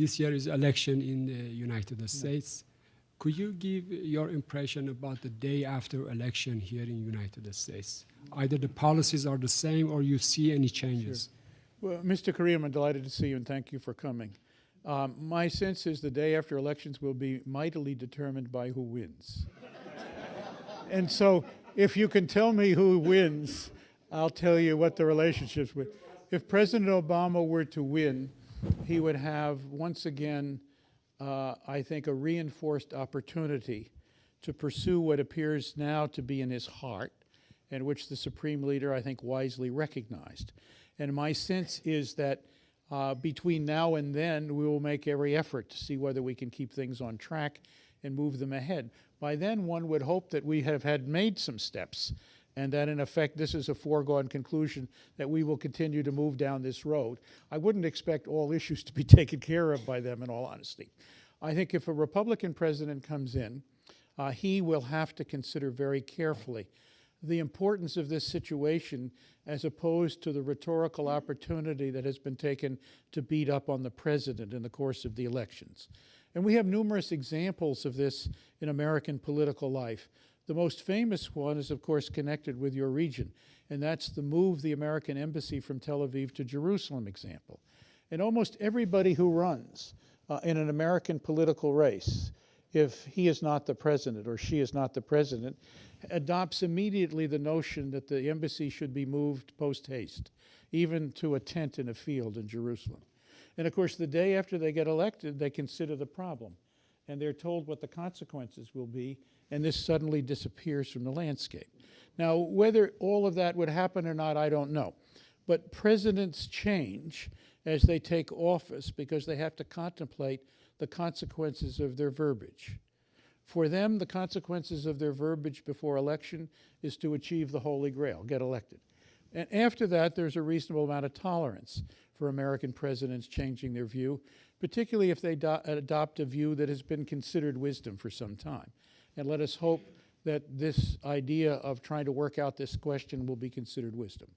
this year is election in the United States. Could you give your impression about the day after election here in United States? Either the policies are the same or you see any changes? Well, Mr. Karim, I'm delighted to see you and thank you for coming. My sense is the day after elections will be mightily determined by who wins. And so if you can tell me who wins, I'll tell you what the relationships with. If President Obama were to win, he would have once again, I think, a reinforced opportunity to pursue what appears now to be in his heart, and which the Supreme Leader, I think, wisely recognized. And my sense is that between now and then, we will make every effort to see whether we can keep things on track and move them ahead. By then, one would hope that we have had made some steps, and that in effect, this is a foregone conclusion that we will continue to move down this road. I wouldn't expect all issues to be taken care of by them, in all honesty. I think if a Republican president comes in, he will have to consider very carefully the importance of this situation as opposed to the rhetorical opportunity that has been taken to beat up on the president in the course of the elections. And we have numerous examples of this in American political life. The most famous one is, of course, connected with your region, and that's the move the American embassy from Tel Aviv to Jerusalem example. And almost everybody who runs in an American political race, if he is not the president or she is not the president, adopts immediately the notion that the embassy should be moved post-haste, even to a tent in a field in Jerusalem. And of course, the day after they get elected, they consider the problem, and they're told what the consequences will be, and this suddenly disappears from the landscape. Now, whether all of that would happen or not, I don't know. But presidents change as they take office because they have to contemplate the consequences of their verbiage. For them, the consequences of their verbiage before election is to achieve the Holy Grail, get elected. And after that, there's a reasonable amount of tolerance for American presidents changing their view, particularly if they adopt a view that has been considered wisdom for some time. And let us hope that this idea of trying to work out this question will be considered wisdom.